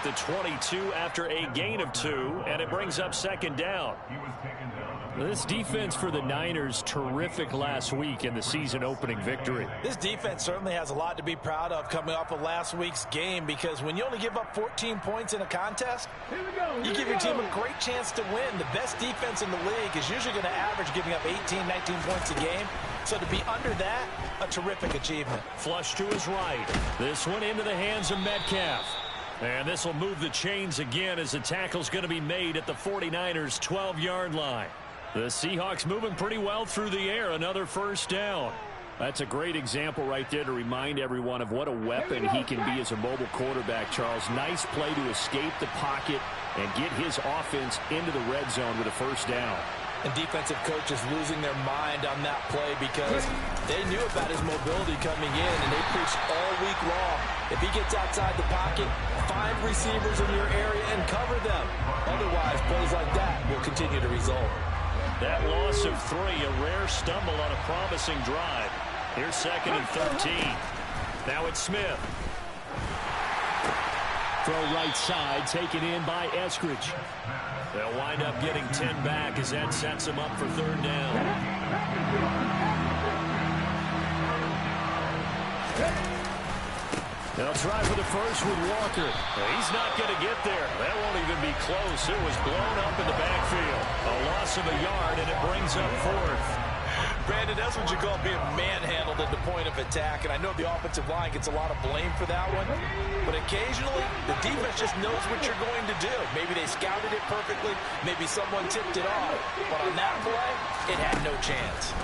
at the 22 after a gain of 2, and it brings up second down. This defense for the Niners, terrific last week in the season-opening victory. This defense certainly has a lot to be proud of coming off of last week's game, because when you only give up 14 points in a contest, you give your team a great chance to win. The best defense in the league is usually going to average giving up 18, 19 points a game. So to be under that, a terrific achievement. Flush to his right. This one into the hands of Metcalf. And this will move the chains again as the tackle's going to be made at the 49ers' 12-yard line. The Seahawks moving pretty well through the air. Another first down. That's a great example right there to remind everyone of what a weapon he can be as a mobile quarterback, Charles. Nice play to escape the pocket and get his offense into the red zone with a first down. And defensive coaches losing their mind on that play because they knew about his mobility coming in, and they preached all week long. If he gets outside the pocket, find receivers in your area and cover them. Otherwise, plays like that will continue to result. That loss of 3, a rare stumble on a promising drive. Here's second and 13. Now it's Smith. Throw right side, taken in by Eskridge. They'll wind up getting 10 back as that sets them up for third down. They'll try for the first with Walker. He's not going to get there. That won't even be close. It was blown up in the backfield. A loss of a yard, and it brings up fourth. Brandon, that's what you call being manhandled at the point of attack. And I know the offensive line gets a lot of blame for that one. But occasionally, the defense just knows what you're going to do. Maybe they scouted it perfectly. Maybe someone tipped it off. But on that play, it had no chance.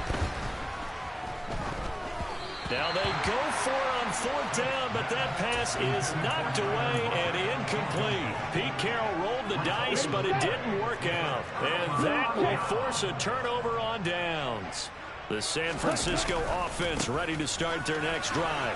Now they go for it on fourth down, but that pass is knocked away and incomplete. Pete Carroll rolled the dice, but it didn't work out. And that will force a turnover on downs. The San Francisco offense ready to start their next drive.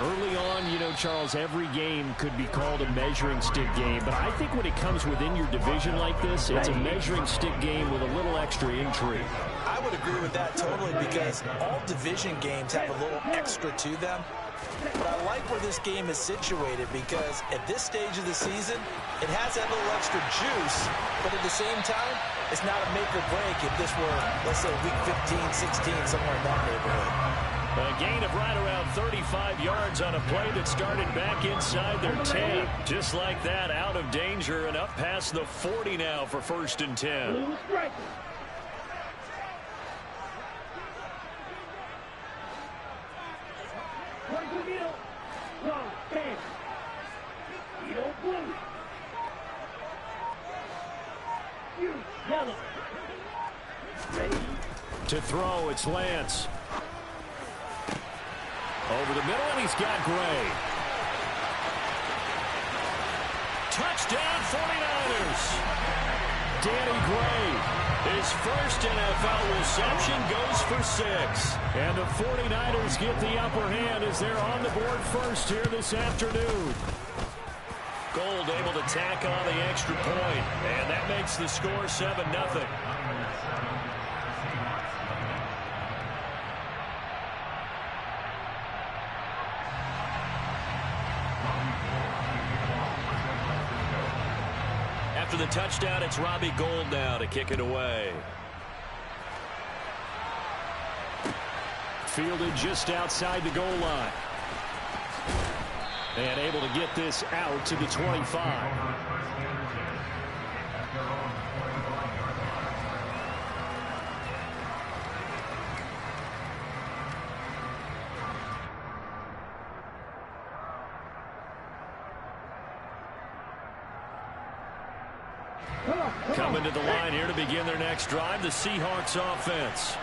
Early on, you know, Charles, every game could be called a measuring stick game. But I think when it comes within your division like this, it's a measuring stick game with a little extra intrigue. I would agree with that totally, because all division games have a little extra to them. But I like where this game is situated, because at this stage of the season, it has that little extra juice, but at the same time, it's not a make or break if this were, let's say, week 15, 16, somewhere in that neighborhood. A gain of right around 35 yards on a play that started back inside their 10. Just like that, out of danger and up past the 40 now for first and 10. To throw, it's Lance. Over the middle, and he's got Gray. Touchdown, 49ers. Danny Gray, his first NFL reception, goes for 6. And the 49ers get the upper hand as they're on the board first here this afternoon. Gold able to tack on the extra point, and that makes the score 7-0. After the touchdown, it's Robbie Gould now to kick it away. Fielded just outside the goal line. And able to get this out to the 25. Coming to the line here to begin their next drive, the Seahawks offense.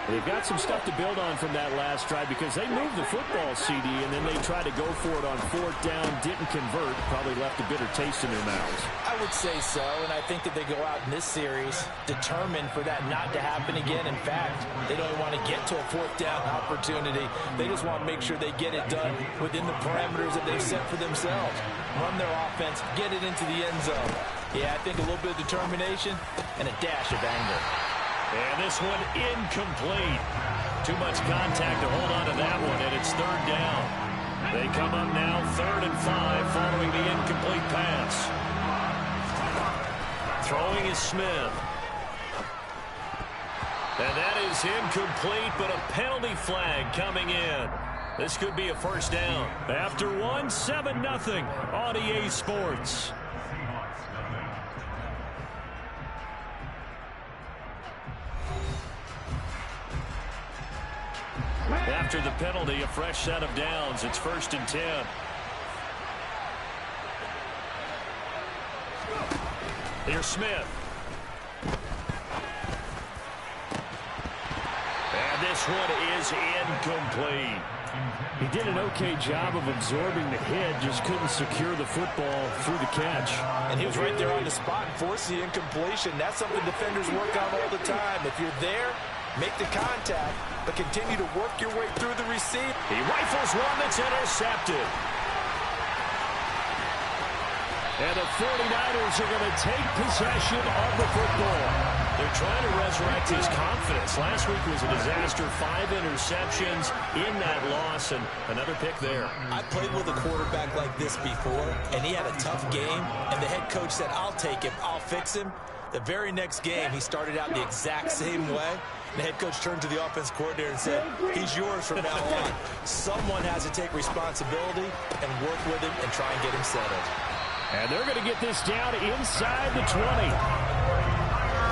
They've got some stuff to build on from that last drive, because they moved the football, CD, and then they tried to go for it on fourth down, didn't convert, probably left a bitter taste in their mouths. I would say so, and I think that they go out in this series determined for that not to happen again. In fact, they don't even want to get to a fourth down opportunity. They just want to make sure they get it done within the parameters that they've set for themselves. Run their offense, get it into the end zone. Yeah, I think a little bit of determination and a dash of anger. And this one incomplete. Too much contact to hold on to that one, and it's third down. They come up now 3rd and 5 following the incomplete Throwing is Smith. And that is incomplete, but a penalty flag coming in. This could be a first down. After one, 7-0 on EA Sports. After the penalty, a fresh set of downs. It's 1st and 10. Here's Smith. And this one is incomplete. He did an okay job of absorbing the hit, just couldn't secure the football through the catch. And he was right there on the spot and forced the incompletion. That's something defenders work on all the time. If you're there, make the contact, but continue to work your way through the receiver. He rifles one that's intercepted. And the 49ers are going to take possession of the football. They're trying to resurrect his confidence. Last week was a disaster. 5 interceptions in that loss, and another pick there. I played with a quarterback like this before, and he had a tough game, and the head coach said, I'll take him, I'll fix him. The very next game, he started out the exact same way. The head coach turned to the offense coordinator and said, he's yours from now on. Someone has to take responsibility and work with him and try and get him settled. And they're going to get this down inside the 20.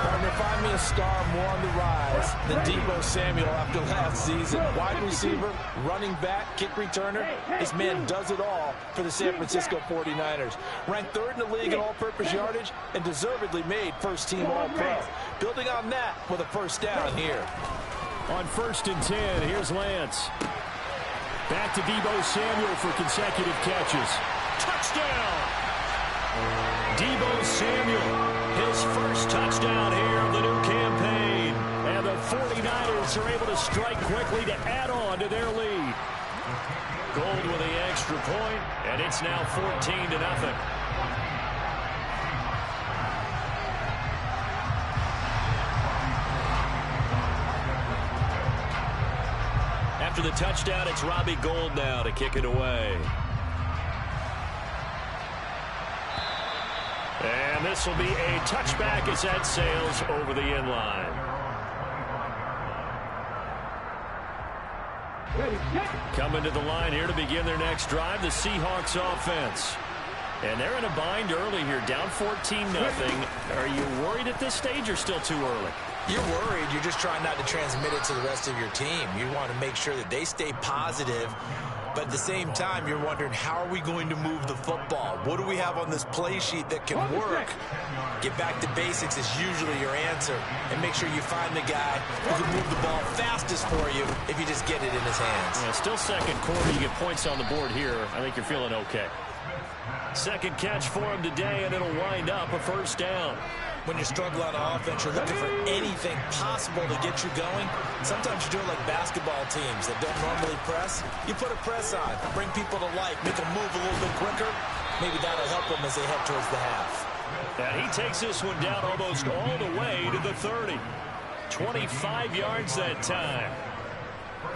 Partner, find me a star more on the rise than Deebo Samuel after last season. Wide receiver, running back, kick returner. This man does it all for the San Francisco 49ers. Ranked 3rd in the league in all-purpose yardage and deservedly made first-team All-Pro. Building on that with a first down here. On 1st and 10, here's Lance. Back to Deebo Samuel for consecutive catches. Touchdown! Deebo Samuel, his first touchdown here of the new campaign. And the 49ers are able to strike quickly to add on to their lead. Gold with the extra point, and it's now 14-0. After the touchdown, it's Robbie Gould now to kick it away. And this will be a touchback as that sails over the end line. Coming to the line here to begin their next drive, the Seahawks offense. And they're in a bind early here, down 14-0. Are you worried at this stage or still too early? You're worried. You're just trying not to transmit it to the rest of your team. You want to make sure that they stay positive. But at the same time, you're wondering, how are we going to move the football? What do we have on this play sheet that can work? Get back to basics is usually your answer. And make sure you find the guy who can move the ball fastest for you if you just get it in his hands. Yeah, still second quarter. You get points on the board here. I think you're feeling okay. Second catch for him today, and it'll wind up a first down. When you struggle on offense, you're looking for anything possible to get you going. Sometimes you do it like basketball teams that don't normally press. You put a press on, bring people to life, make them move a little bit quicker. Maybe that'll help them as they head towards the half. And he takes this one down almost all the way to the 30. 25 yards that time.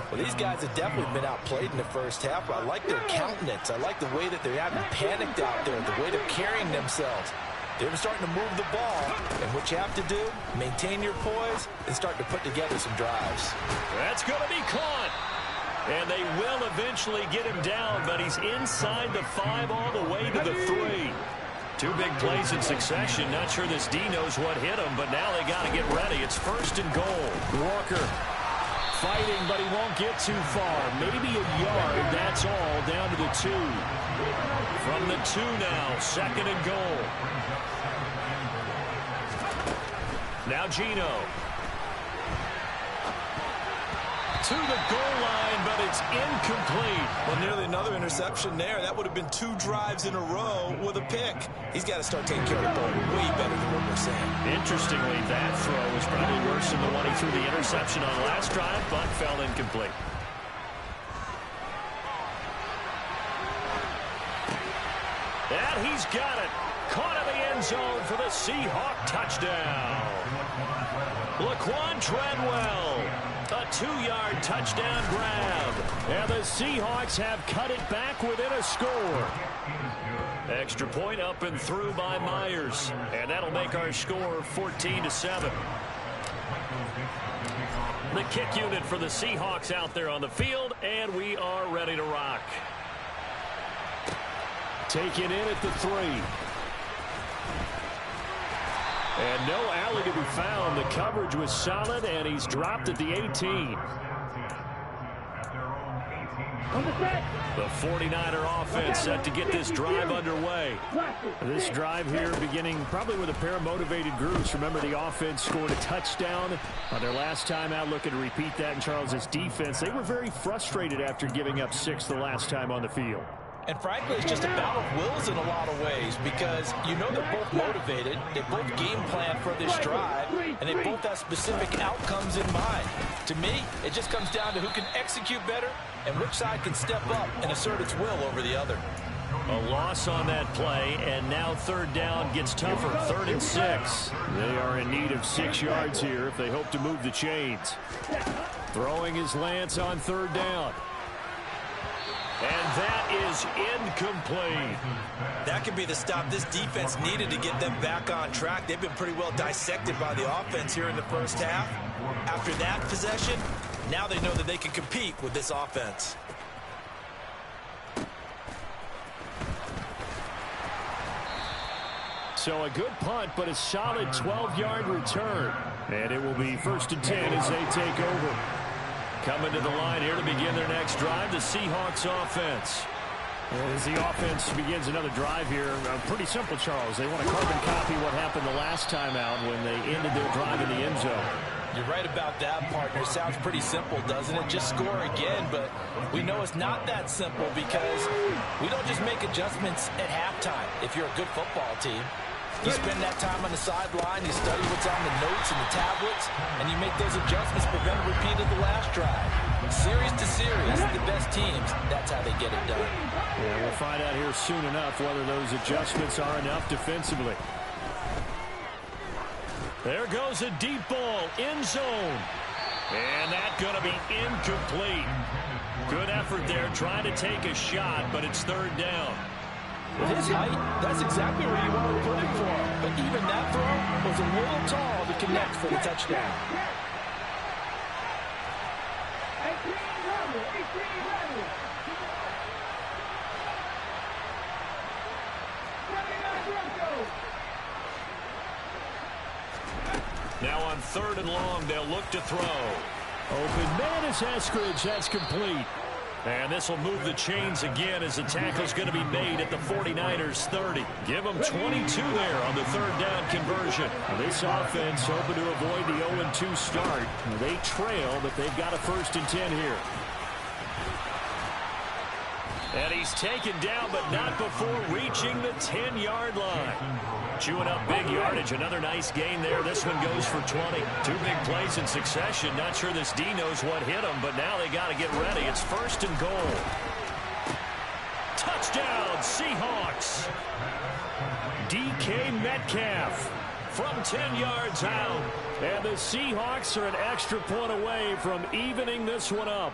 Well, these guys have definitely been outplayed in the first half. I like their countenance. I like the way that they haven't panicked out there, the way they're carrying themselves. They're starting to move the ball, and what you have to do, maintain your poise and start to put together some drives. That's going to be caught. And they will eventually get him down, but he's inside the 5 all the way to the 3. 2 big plays in succession. Not sure this D knows what hit him, but now they got to get ready. It's 1st and goal. Walker fighting, but he won't get too far. Maybe a yard, that's all, down to the 2. From the 2 now, 2nd and goal. Now Geno. To the goal line, but it's incomplete. Well, nearly another interception there. That would have been 2 drives in a row with a pick. He's got to start taking care of the ball way better than what we're saying. Interestingly, that throw was probably worse than the one he threw the interception on last drive, but fell incomplete. And he's got it. Caught in the end zone for the Seahawk touchdown. Laquan Treadwell A 2-yard touchdown grab. And the Seahawks have cut it back within a score. Extra point up and through by Myers. And that'll make our score 14-7. The kick unit for the Seahawks out there on the field, and we are ready to rock. Taken in at the 3. And no alley to be found. The coverage was solid, and he's dropped at the 18. The 49er offense set to get this drive underway. This drive here beginning probably with a pair of motivated groups. Remember, the offense scored a touchdown on their last time out. Looking to repeat that in Charles's defense. They were very frustrated after giving up 6 the last time on the field. And frankly, it's just a battle of wills in a lot of ways because you know they're both motivated, they both game plan for this drive, and they both have specific outcomes in mind. To me, it just comes down to who can execute better and which side can step up and assert its will over the other. A loss on that play, and now 3rd down gets tougher. 3rd and 6. They are in need of 6 yards here if they hope to move the chains. Throwing is Lance on 3rd down. And that is incomplete. That could be the stop this defense needed to get them back on track. They've been pretty well dissected by the offense here in the first half. After that possession, now they know that they can compete with this offense. So a good punt, but a solid 12-yard return. And it will be 1st and 10 as they take over. Coming to the line here to begin their next drive, the Seahawks offense. As the offense begins another drive here, pretty simple, Charles. They want to carbon copy what happened the last time out when they ended their drive in the end zone. You're right about that, partner. Sounds pretty simple, doesn't it? Just score again, but we know it's not that simple because we don't just make adjustments at halftime if you're a good football team. You spend that time on the sideline, you study what's on the notes and the tablets, and you make those adjustments, prevent a repeat of the last drive. Series to series, the best teams, that's how they get it done. Yeah, we'll find out here soon enough whether those adjustments are enough defensively. There goes a deep ball, end zone. And that's going to be incomplete. Good effort there, trying to take a shot, but it's 3rd down. With his height, that's exactly where you want to put it for him. But even that throw was a little tall to connect for the touchdown. Now on 3rd and long, they'll look to throw. Open man is Eskridge. That's complete. And this will move the chains again as the tackle's going to be made at the 49ers 30. Give them 22 there on the 3rd down conversion. This offense hoping to avoid the 0-2 start. They trail, but they've got a 1st and 10 here. And he's taken down, but not before reaching the 10-yard line. Chewing up big yardage. Another nice gain there. This one goes for 20. 2 big plays in succession. Not sure this D knows what hit him, but now they got to get ready. It's 1st and goal. Touchdown, Seahawks. DK Metcalf from 10 yards out. And the Seahawks are an extra point away from evening this one up.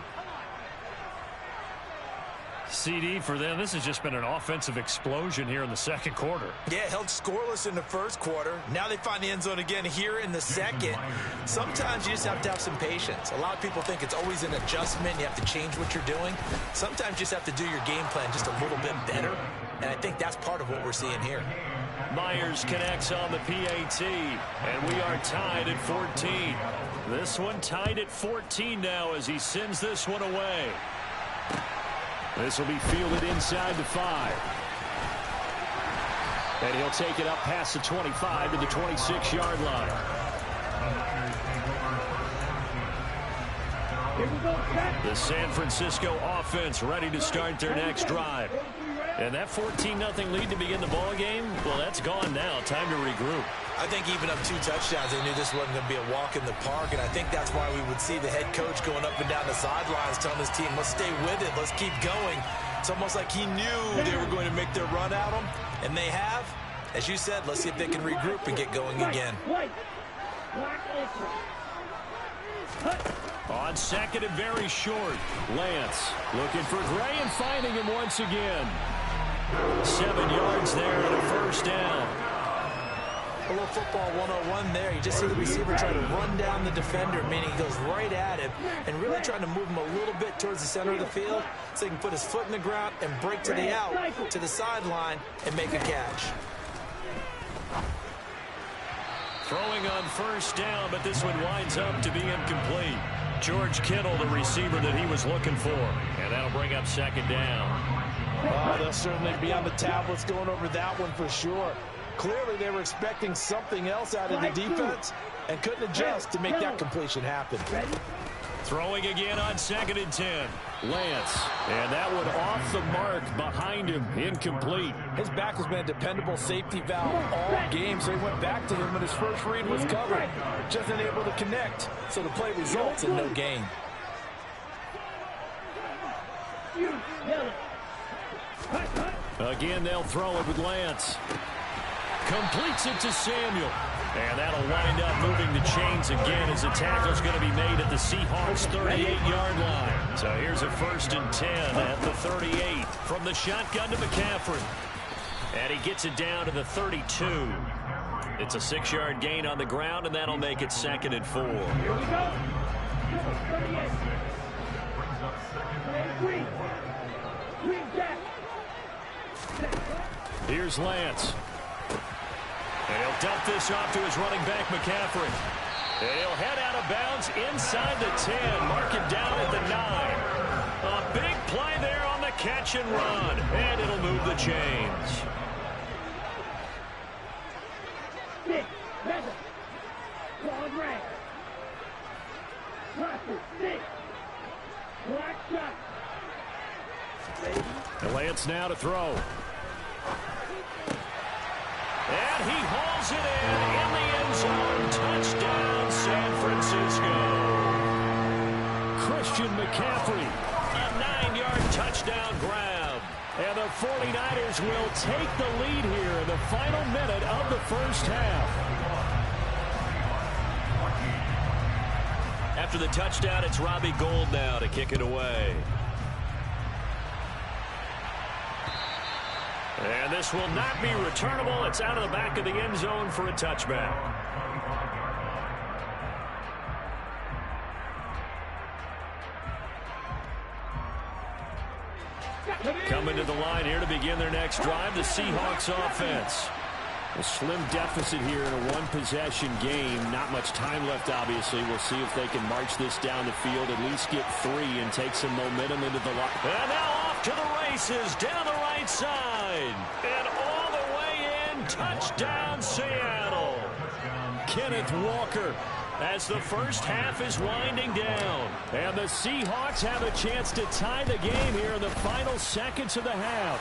CD, for them, this has just been an offensive explosion here in the 2nd quarter. Yeah, held scoreless in the 1st quarter. Now they find the end zone again here in the 2nd. Sometimes you just have to have some patience. A lot of people think it's always an adjustment. You have to change what you're doing. Sometimes you just have to do your game plan just a little bit better. And I think that's part of what we're seeing here. Myers connects on the PAT, and we are tied at 14. This one tied at 14 now as he sends this one away. This will be fielded inside the 5. And he'll take it up past the 25 to the 26-yard line. The San Francisco offense ready to start their next drive. And that 14-0 lead to begin the ball game, well, that's gone now. Time to regroup. I think even up 2 touchdowns, they knew this wasn't going to be a walk in the park, and I think that's why we would see the head coach going up and down the sidelines telling his team, let's stay with it, let's keep going. It's almost like he knew they were going to make their run at him, and they have. As you said, let's see if they can regroup and get going again. On second and very short, Lance looking for Gray and finding him once again. 7 yards there and a first down. A little football 101 there. You just see the receiver try to run down the defender, meaning he goes right at him and really trying to move him a little bit towards the center of the field so he can put his foot in the ground and break to the out, to the sideline, and make a catch. Throwing on first down, but this one winds up to be incomplete. George Kittle, the receiver that he was looking for. And that'll bring up second down. Oh, they'll certainly be on the tablets going over that one for sure. Clearly, they were expecting something else out of the defense and couldn't adjust to make that completion happen. Throwing again on second and 10. Lance. And that one off the mark behind him. Incomplete. His back has been a dependable safety valve all game, so he went back to him when his first read was covered. Just unable to connect, so the play results in no gain. Again, they'll throw it with Lance. Completes it to Samuel. And that'll wind up moving the chains again as the tackle's going to be made at the Seahawks' 38-yard line. So here's a 1st and 10 at the 38 from the shotgun to McCaffrey. And he gets it down to the 32. It's a 6-yard gain on the ground, and that'll make it 2nd and 4. Here we go. 38. Here's Lance. And he'll dump this off to his running back, McCaffrey. And he'll head out of bounds inside the 10. Mark it down at the 9. A big play there on the catch and run. And it'll move the chains. And Lance now to throw. And he hauls it in the end zone. Touchdown, San Francisco. Christian McCaffrey, a 9-yard touchdown grab. And the 49ers will take the lead here in the final minute of the first half. After the touchdown, it's Robbie Gould now to kick it away. And this will not be returnable. It's out of the back of the end zone for a touchback. Coming to the line here to begin their next drive, the Seahawks offense. A slim deficit here in a one-possession game. Not much time left, obviously. We'll see if they can march this down the field, at least get 3 and take some momentum into the line. And now off to the races down the right side. And all the way in, touchdown Seattle. Kenneth Walker as the first half is winding down. And the Seahawks have a chance to tie the game here in the final seconds of the half.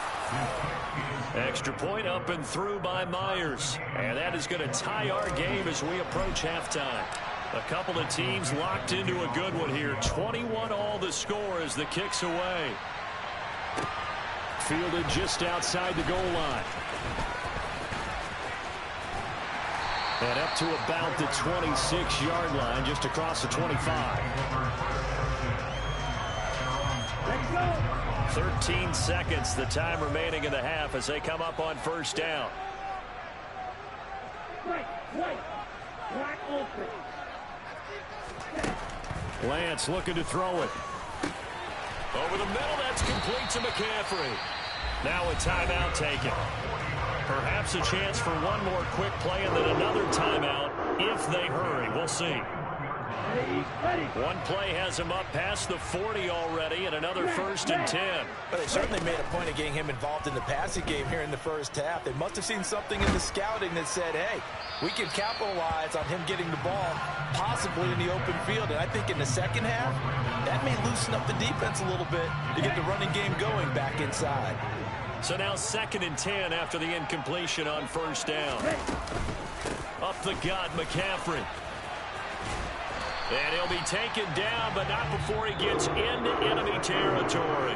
Extra point up and through by Myers. And that is going to tie our game as we approach halftime. A couple of teams locked into a good one here. 21-all the score as the kick's away. Fielded just outside the goal line. And up to about the 26-yard line, just across the 25. Let's go. 13 seconds, the time remaining in the half as they come up on first down. Black open. Lance looking to throw it. Over the middle, that's complete to McCaffrey. Now a timeout taken. Perhaps a chance for one more quick play and then another timeout if they hurry. We'll see. One play has him up past the 40 already and another 1st and 10. But they certainly made a point of getting him involved in the passing game here in the first half. They must have seen something in the scouting that said, hey, we can capitalize on him getting the ball possibly in the open field. And I think in the second half, that may loosen up the defense a little bit to get the running game going back inside. So now 2nd and 10 after the incompletion on first down. Up the gut, McCaffrey. And he'll be taken down, but not before he gets into enemy territory.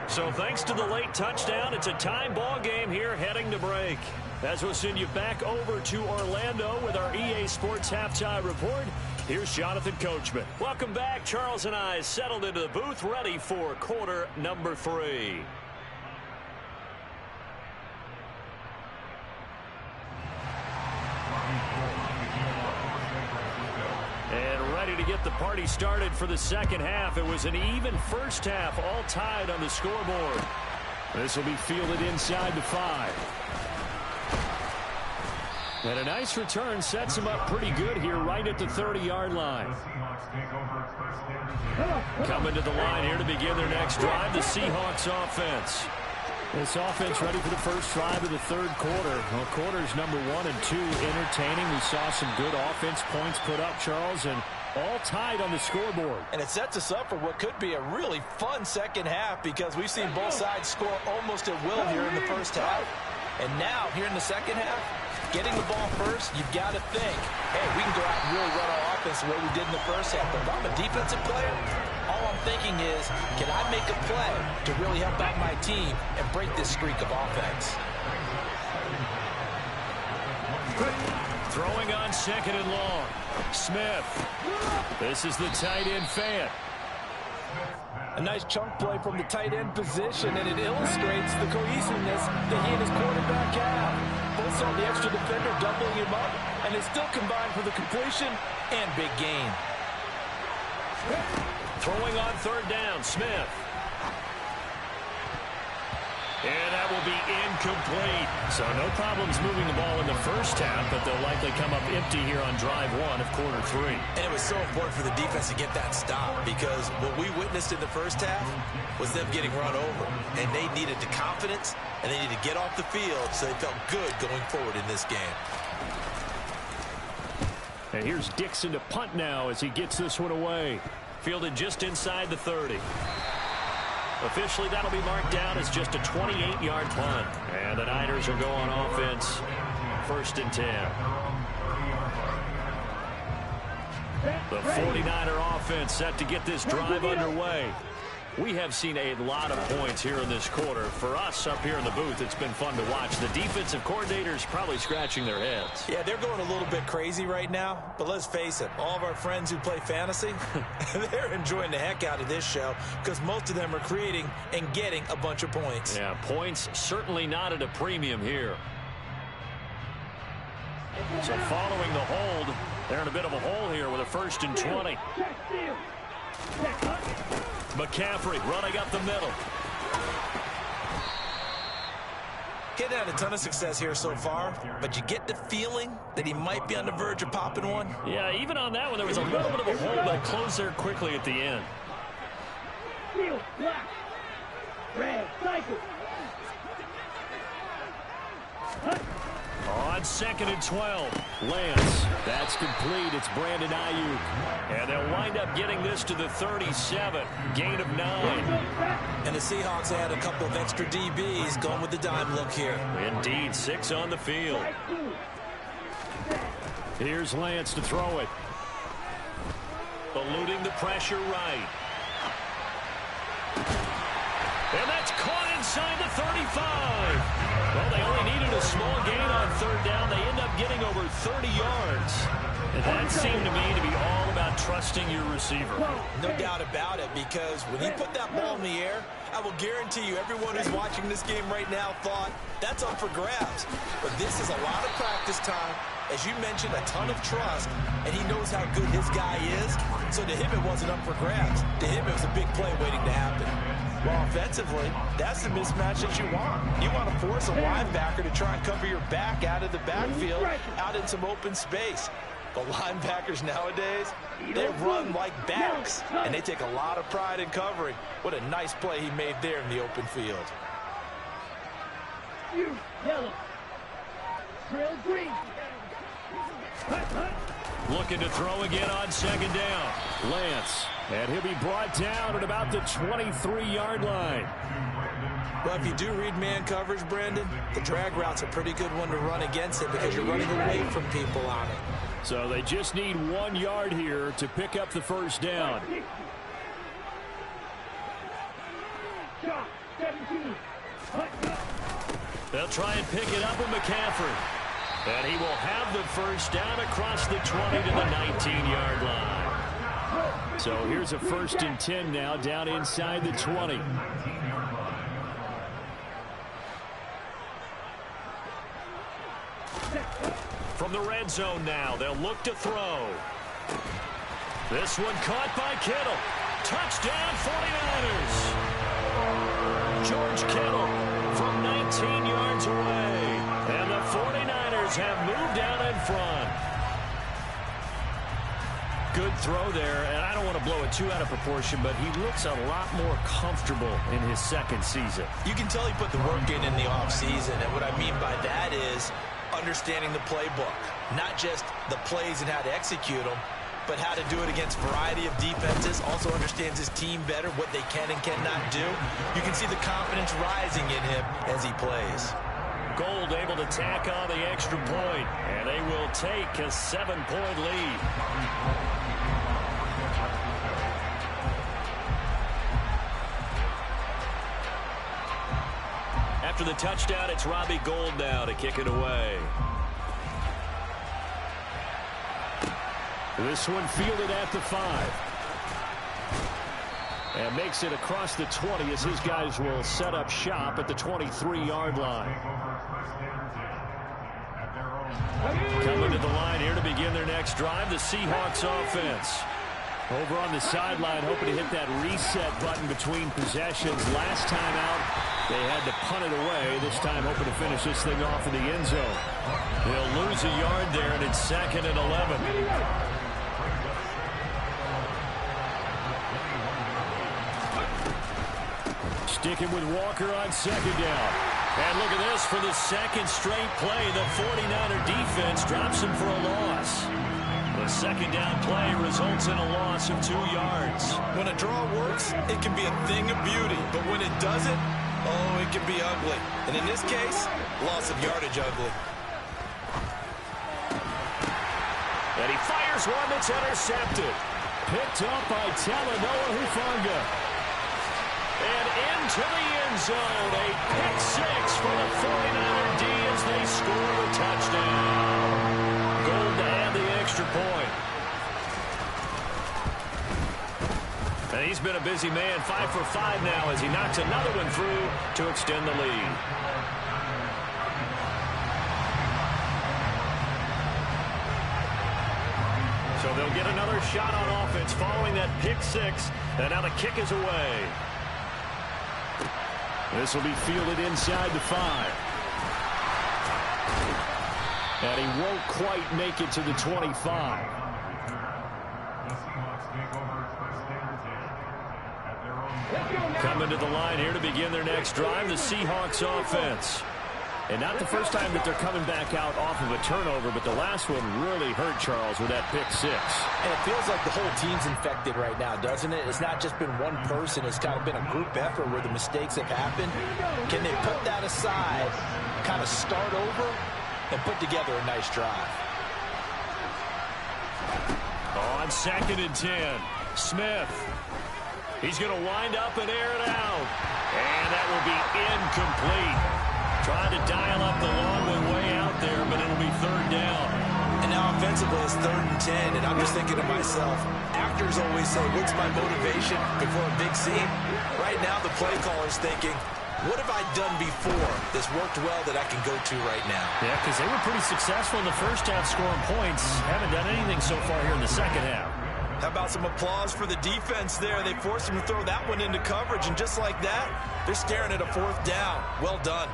So thanks to the late touchdown, it's a tie ball game here heading to break. As we'll send you back over to Orlando with our EA Sports Halftime Report. Here's Jonathan Coachman. Welcome back. Charles and I settled into the booth, ready for quarter number 3. And ready to get the party started for the second half. It was an even first half, all tied on the scoreboard. This will be fielded inside the 5. And a nice return sets him up pretty good here right at the 30-yard line. Coming to the line here to begin their next drive, the Seahawks offense. This offense ready for the first drive of the third quarter. Well, quarters number 1 and 2 entertaining. We saw some good offense points put up, Charles, and all tied on the scoreboard. And it sets us up for what could be a really fun second half because we've seen both sides score almost at will here in the first half. And now, here in the second half, getting the ball first, you've got to think, hey, we can go out and really run our offense the way we did in the first half. But if I'm a defensive player, all I'm thinking is, can I make a play to really help out my team and break this streak of offense? Throwing on second and long. Smith. This is the tight end Fant. A nice chunk play from the tight end position, and it illustrates the cohesiveness that he and his quarterback have. Both saw the extra defender doubling him up, and they still combined for the completion and big gain. Throwing on third down, Smith. And that will be incomplete. So no problems moving the ball in the first half, but they'll likely come up empty here on drive 1 of quarter 3. And it was so important for the defense to get that stop because what we witnessed in the first half was them getting run over. And they needed the confidence, and they needed to get off the field so they felt good going forward in this game. And here's Dixon to punt now as he gets this one away. Fielded just inside the 30. Officially, that'll be marked down as just a 28-yard punt. And the Niners will go on offense, 1st and 10. The 49er offense set to get this drive underway. We have seen a lot of points here in this quarter. For us up here in the booth, it's been fun to watch. The defensive coordinators probably scratching their heads. Yeah, they're going a little bit crazy right now, but let's face it, all of our friends who play fantasy, they're enjoying the heck out of this show because most of them are creating and getting a bunch of points. Yeah, points certainly not at a premium here. So following the hold, they're in a bit of a hole here with a 1st and 20. McCaffrey running up the middle. Getting had a ton of success here so far, but you get the feeling that he might be on the verge of popping one. Yeah, even on that one, there was a little bit of a hole, but it closed there quickly at the end. Red, cycle. On 2nd and 12, Lance. That's complete. It's Brandon Ayuk. And they'll wind up getting this to the 37. Gain of 9. And the Seahawks had a couple of extra DBs going with the dime look here. Indeed, 6 on the field. Here's Lance to throw it. Eluding the pressure right. And that's caught inside the 35. Well, they only needed a small gain on third down. They end up getting over 30 yards. And that seemed to me to be all about trusting your receiver. No doubt about it, because when he put that ball in the air, I will guarantee you everyone who's watching this game right now thought that's up for grabs. But this is a lot of practice time. As you mentioned, a ton of trust, and he knows how good his guy is. So to him, it wasn't up for grabs. To him, it was a big play waiting to happen. Well, offensively, that's the mismatch that you want. You want to force a linebacker to try and cover your back out of the backfield, out in some open space. The linebackers nowadays, they run like backs, and they take a lot of pride in covering. What a nice play he made there in the open field. Yellow. Trail green. Looking to throw again on 2nd down. Lance. And he'll be brought down at about the 23-yard line. Well, if you do read man coverage, Brandon, the drag route's a pretty good one to run against it because you're running away from people on it. So they just need 1 yard here to pick up the 1st down. Shot. 17. They'll try and pick it up with McCaffrey. And he will have the first down across the 20 to the 19-yard line. So here's a 1st and 10 now, down inside the 20. From the red zone now, they'll look to throw. This one caught by Kittle. Touchdown, 49ers. George Kittle from 19 yards away. And the 49ers have moved out in front. Good throw there, and I don't want to blow it too out of proportion, but he looks a lot more comfortable in his second season. You can tell he put the work in the offseason, and what I mean by that is understanding the playbook. Not just the plays and how to execute them, but how to do it against a variety of defenses. Also understands his team better, what they can and cannot do. You can see the confidence rising in him as he plays. Gold able to tack on the extra point, and they will take a 7-point lead. After the touchdown, it's Robbie Gould now to kick it away. This one fielded at the 5. And makes it across the 20 as his guys will set up shop at the 23-yard line. Coming to the line here to begin their next drive, the Seahawks offense. Over on the sideline, hoping to hit that reset button between possessions. Last time out, they had to punt it away. This time hoping to finish this thing off in the end zone. They'll lose a yard there, and it's 2nd and 11. Sticking with Walker on 2nd down. And look at this for the second straight play. The 49er defense drops him for a loss. The 2nd down play results in a loss of 2 yards. When a draw works, it can be a thing of beauty. But when it doesn't, oh, it can be ugly. And in this case, loss of yardage ugly. And he fires one that's intercepted. Picked up by Talanoa Hufanga. And into the end zone, a pick 6 for the 49er D as they score a touchdown. Gold to add the extra point. And he's been a busy man, 5 for 5 now as he knocks another one through to extend the lead. So they'll get another shot on offense following that pick 6, and now the kick is away. This will be fielded inside the 5. And he won't quite make it to the 25. Coming to the line here to begin their next drive, the Seahawks offense. And not the first time that they're coming back out off of a turnover, but the last one really hurt Charles with that pick 6. And it feels like the whole team's infected right now, doesn't it? It's not just been one person. It's kind of been a group effort where the mistakes have happened. Can they put that aside, kind of start over, and put together a nice drive? On 2nd and 10, Smith. He's going to wind up and air it out. And that will be incomplete. Trying to dial up the long one way out there, but it'll be 3rd down. And now offensively it's 3rd and 10, and I'm just thinking to myself, actors always say, what's my motivation before a big scene? Right now the play caller's thinking, what have I done before that's worked well that I can go to right now? Yeah, because they were pretty successful in the first half scoring points. Haven't done anything so far here in the second half. How about some applause for the defense there? They forced him to throw that one into coverage, and just like that, they're staring at a 4th down. Well done.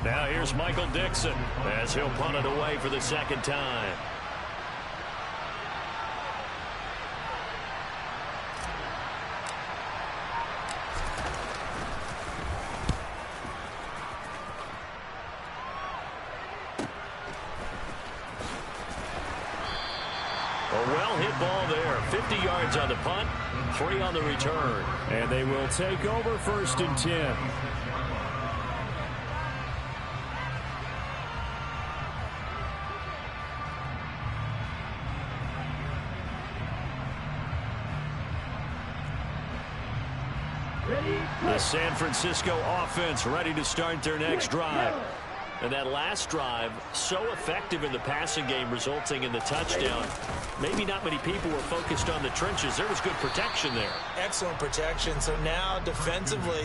Now here's Michael Dixon as he'll punt it away for the 2nd time. A well-hit ball there. 50 yards on the punt, 3 on the return. And they will take over 1st and 10. The San Francisco offense ready to start their next drive. And that last drive, so effective in the passing game, resulting in the touchdown. Maybe not many people were focused on the trenches. There was good protection there. Excellent protection. So now, defensively,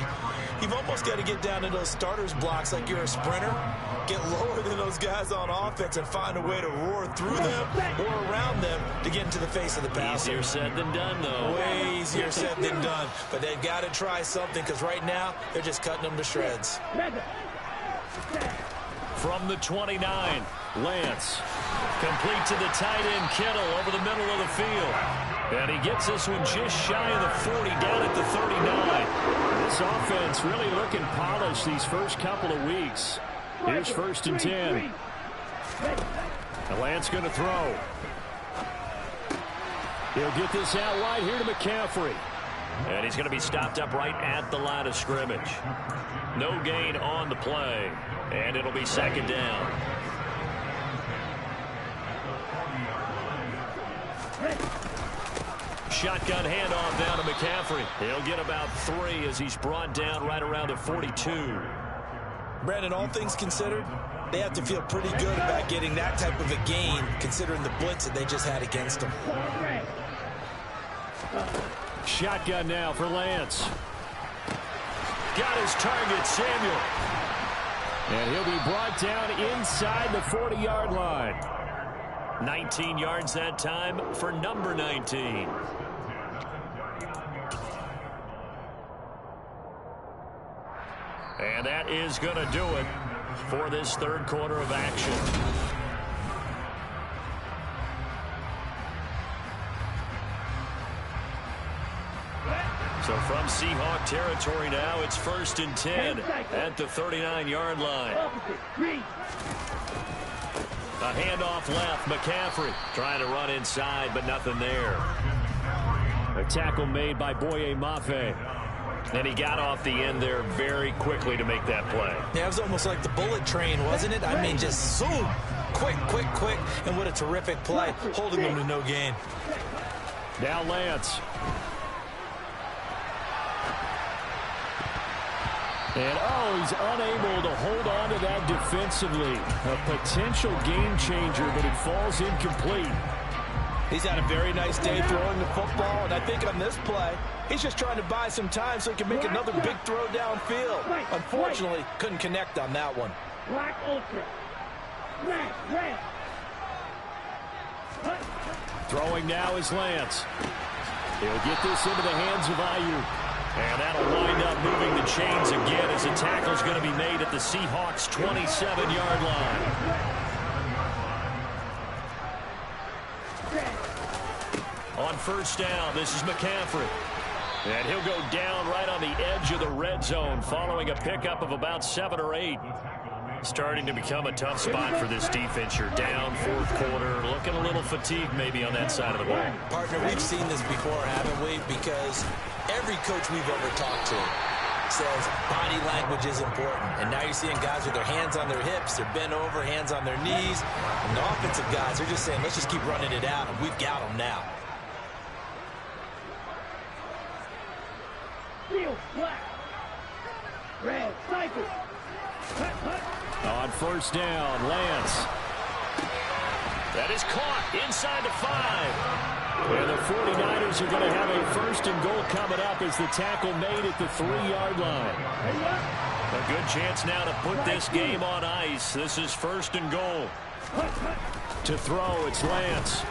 you've almost got to get down to those starters blocks like you're a sprinter. Get lower than those guys on offense and find a way to roar through them or around them to get into the face of the passer. Easier said than done, though. Way easier said than done. But they've got to try something because right now, they're just cutting them to shreds. From the 29, Lance. Complete to the tight end, Kittle, over the middle of the field. And he gets this one just shy of the 40, down at the 39. This offense really looking polished these first couple of weeks. Here's 1st and 10. And Lance going to throw. He'll get this out wide here to McCaffrey. And he's going to be stopped up right at the line of scrimmage. No gain on the play. And it'll be 2nd down. Shotgun handoff down to McCaffrey. He'll get about 3 as he's brought down right around the 42. Brandon, all things considered, they have to feel pretty good about getting that type of a gain considering the blitz that they just had against them. Shotgun now for Lance. Got his target, Samuel. And he'll be brought down inside the 40-yard line. 19 yards that time for number 19. And that is going to do it for this 3rd quarter of action. So from Seahawk territory now, it's 1st and 10 at the 39-yard line. A handoff left, McCaffrey trying to run inside, but nothing there. A tackle made by Boye Mafe. And he got off the end there very quickly to make that play. Yeah, it was almost like the bullet train, wasn't it? I mean, just zoom, quick, quick, quick, and what a terrific play, holding them to no gain. Now Lance. And, he's unable to hold on to that defensively. A potential game changer, but it falls incomplete. He's had a very nice day throwing the football, and I think on this play, he's just trying to buy some time so he can make another big throw downfield. Unfortunately, couldn't connect on that one. Black Ultra. Red. Throwing now is Lance. He'll get this into the hands of Ayuk. And that'll wind up moving the chains again as a tackle's going to be made at the Seahawks' 27-yard line. On 1st down, this is McCaffrey. And he'll go down right on the edge of the red zone following a pickup of about 7 or 8. Starting to become a tough spot for this defense. You're down 4th quarter, looking a little fatigued maybe on that side of the ball. Partner, we've seen this before, haven't we? Because every coach we've ever talked to says body language is important. And now you're seeing guys with their hands on their hips, they're bent over, hands on their knees. And the offensive guys are just saying, let's just keep running it out, and we've got them now. Steel, black. Red, cycle. On 1st down, Lance. That is caught inside the 5. And the 49ers are going to have a 1st and goal coming up as the tackle made at the 3-yard line. A good chance now to put this game on ice. This is 1st and goal. To throw, it's Lance.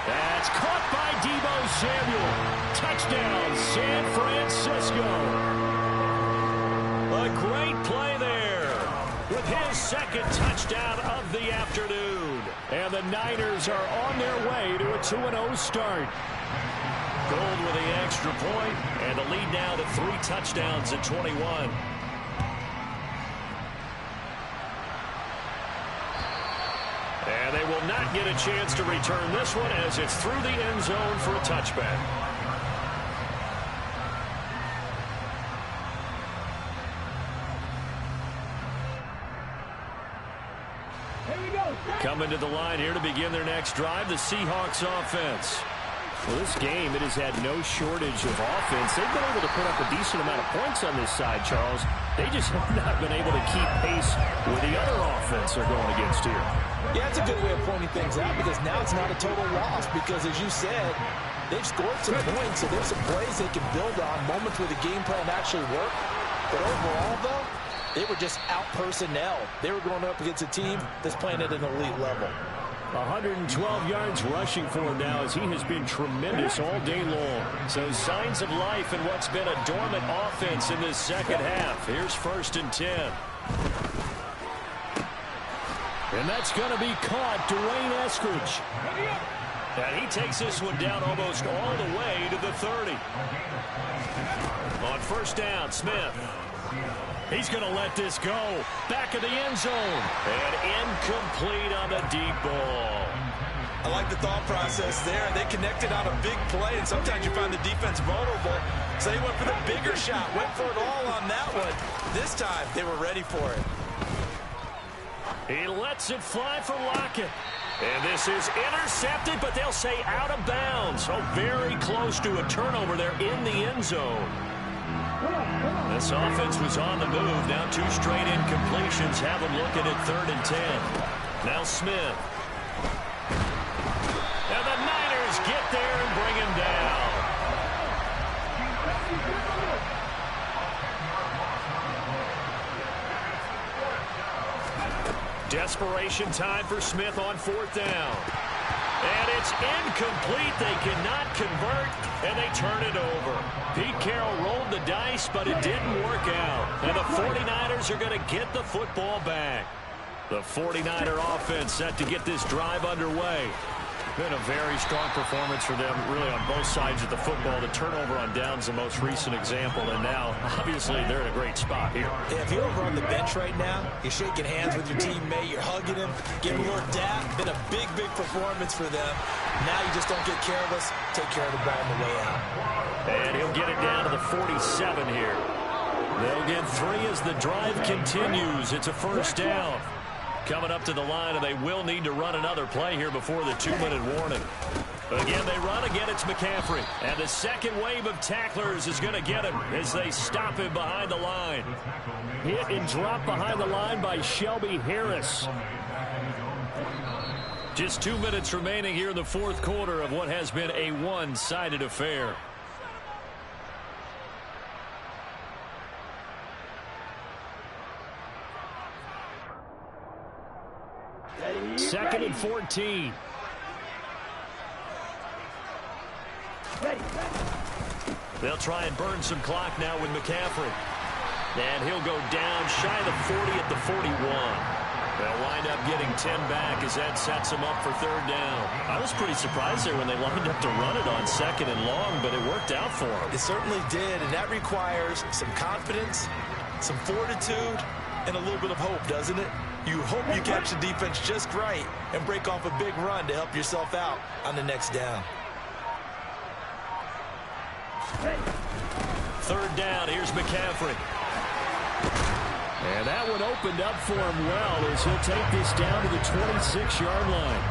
That's caught by Deebo Samuel. Touchdown, San Francisco. A great play there with his 2nd touchdown of the afternoon. And the Niners are on their way to a 2-0 start. Gold with the extra point, and the lead now to 3 touchdowns at 21. And they will not get a chance to return this one as it's through the end zone for a touchback. Coming to the line here to begin their next drive, the Seahawks offense. Well, this game, it has had no shortage of offense. They've been able to put up a decent amount of points on this side, Charles. They just have not been able to keep pace with the other offense they're going against here. Yeah, it's a good way of pointing things out because now it's not a total loss because, as you said, they've scored some points, so there's some plays they can build on, moments where the game plan actually worked. But overall, though, they were just out-personnel. They were going up against a team that's playing at an elite level. 112 yards rushing for him now as he has been tremendous all day long. So signs of life in what's been a dormant offense in this second half. Here's 1st and 10. And that's going to be caught. Dwayne Eskridge. And he takes this one down almost all the way to the 30. On 1st down, Smith. He's going to let this go. Back of the end zone. And incomplete on the deep ball. I like the thought process there. They connected on a big play, and sometimes you find the defense vulnerable. So they went for the bigger shot, went for it all on that one. This time, they were ready for it. He lets it fly for Lockett. And this is intercepted, but they'll say out of bounds. So very close to a turnover there in the end zone. This offense was on the move. Now 2 straight incompletions have them looking at 3rd and 10. Now Smith. And the Niners get there and bring him down. Desperation time for Smith on 4th down. And it's incomplete. They cannot convert, and they turn it over. Pete Carroll rolled the dice, but it didn't work out. And the 49ers are going to get the football back. The 49er offense set to get this drive underway. Been a very strong performance for them, really, on both sides of the football. The turnover on downs, the most recent example, and now, obviously, they're in a great spot here. Yeah, if you're over on the bench right now, you're shaking hands with your teammate, you're hugging him, giving him a little dap. Been a big, big performance for them. Now you just don't get careless. Take care of the ball on the way out. And he'll get it down to the 47 here. They'll get 3 as the drive continues. It's a 1st down. Coming up to the line, and they will need to run another play here before the 2-minute warning. Again, they run. Again, it's McCaffrey. And the second wave of tacklers is going to get him as they stop him behind the line. Hit and drop behind the line by Shelby Harris. Just 2 minutes remaining here in the 4th quarter of what has been a one-sided affair. Second and 14. They'll try and burn some clock now with McCaffrey. And he'll go down shy of the 40 at the 41. They'll wind up getting 10 back as that sets them up for 3rd down. I was pretty surprised there when they lined up to run it on 2nd and long, but it worked out for them. It certainly did, and that requires some confidence, some fortitude, and a little bit of hope, doesn't it? You hope you catch the defense just right and break off a big run to help yourself out on the next down. 3rd down, here's McCaffrey. And that one opened up for him well as he'll take this down to the 26-yard line.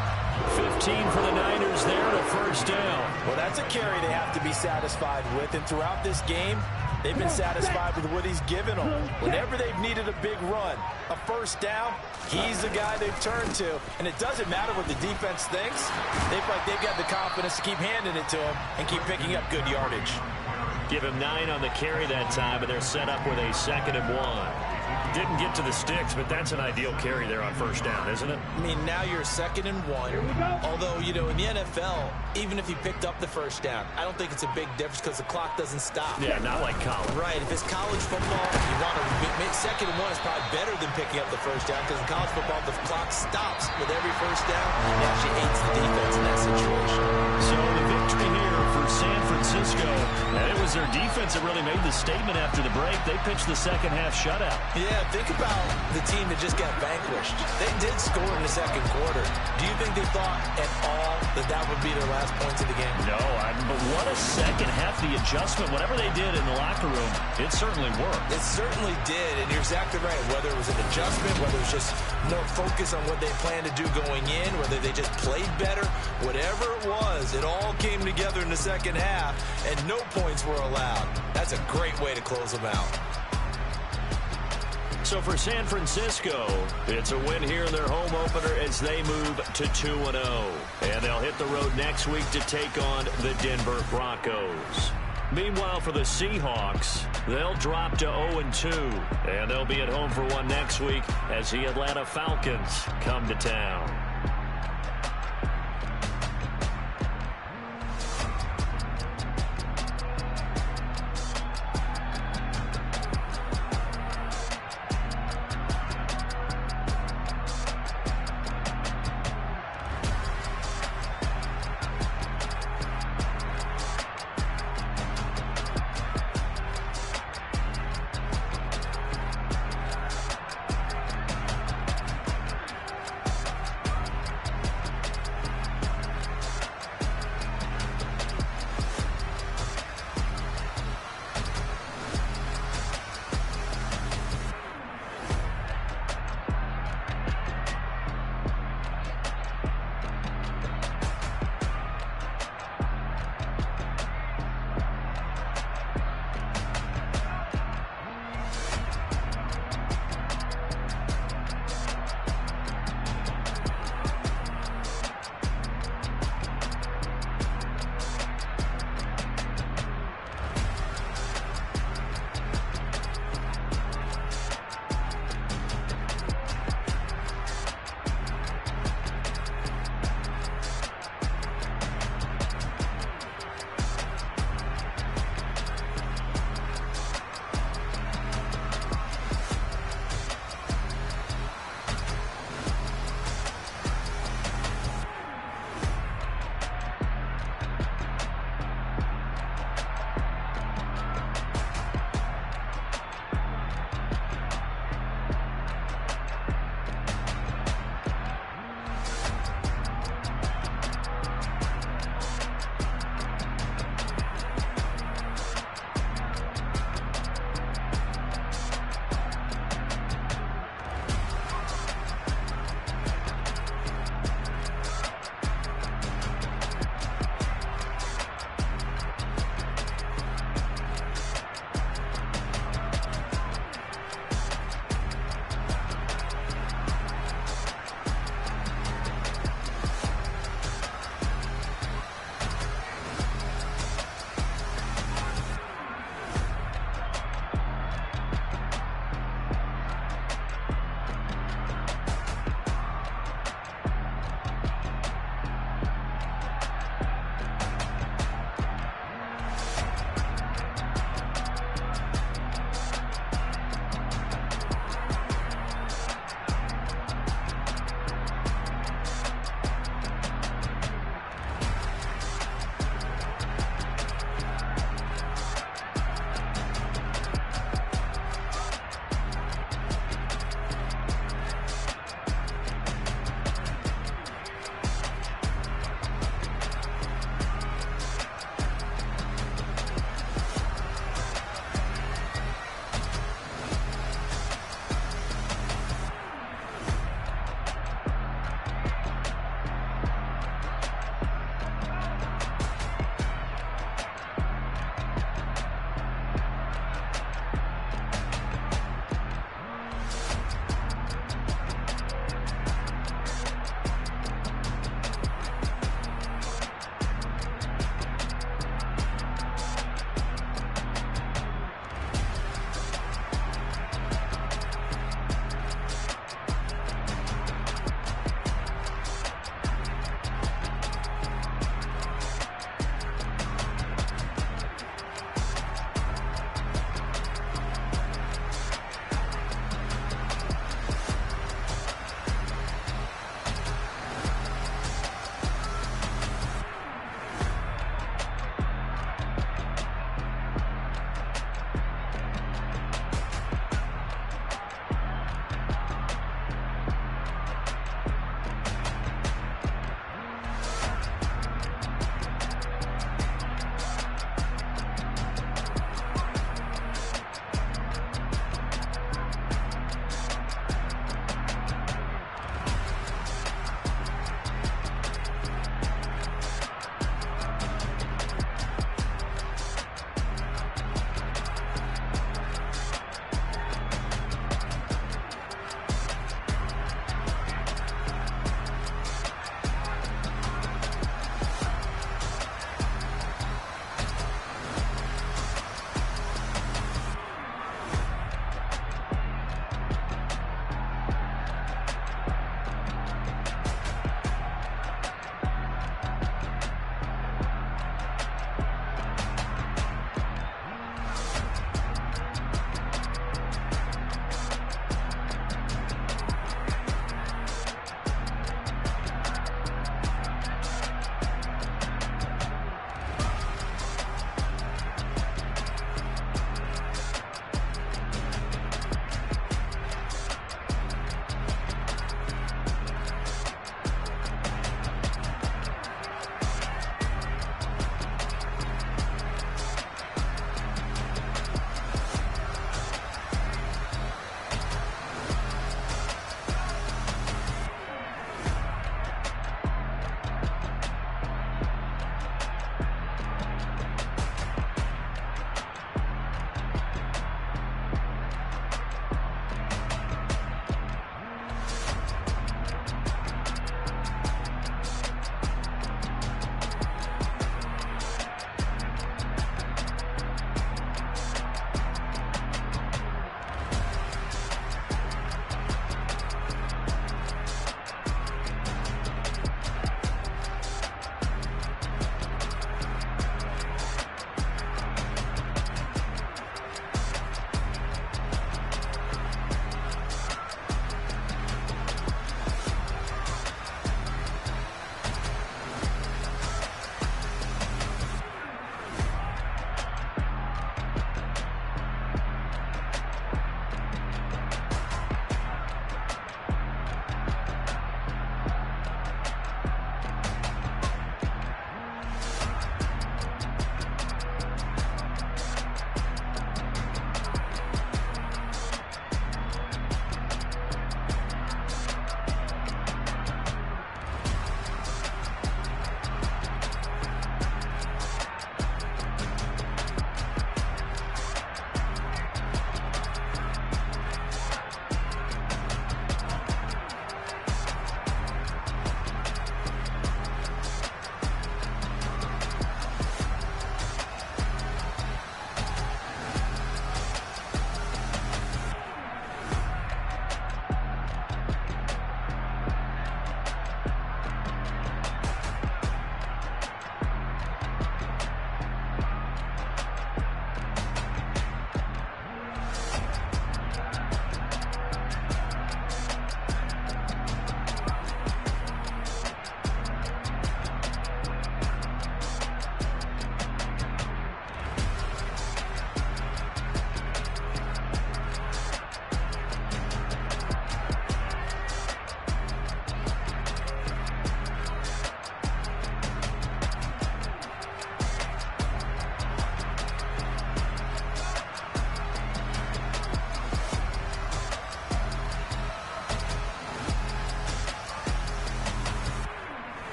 15 for the Niners there to 1st down. Well, that's a carry they have to be satisfied with, and throughout this game, they've been satisfied with what he's given them. Whenever they've needed a big run, a 1st down, he's the guy they've turned to. And it doesn't matter what the defense thinks. They've got the confidence to keep handing it to him and keep picking up good yardage. Give him 9 on the carry that time, and they're set up with a 2nd and 1. Didn't get to the sticks, but that's an ideal carry there on 1st down, isn't it? I mean, now you're 2nd and 1. Although, you know, in the NFL, even if he picked up the 1st down, I don't think it's a big difference because the clock doesn't stop. Yeah, not like college. Right. If it's college football, you want to 2nd and 1 is probably better than picking up the 1st down because in college football, the clock stops with every 1st down. It actually aids the defense in that situation. So the victory here for San Francisco, and it was their defense that really made the statement after the break. They pitched the second half shutout. Yeah, think about the team that just got vanquished. They did score in the second quarter. Do you think they thought at all that that would be their last points of the game? No, but what a second half. The adjustment, whatever they did in the locker room, it certainly worked. It certainly did, and you're exactly right. Whether it was an adjustment, whether it was just more focus on what they planned to do going in, whether they just played better, whatever it was, it all came together in the second half, and no points were allowed. That's a great way to close them out. So for San Francisco, it's a win here in their home opener as they move to 2-0. And they'll hit the road next week to take on the Denver Broncos. Meanwhile, for the Seahawks, they'll drop to 0-2. And they'll be at home for one next week as the Atlanta Falcons come to town.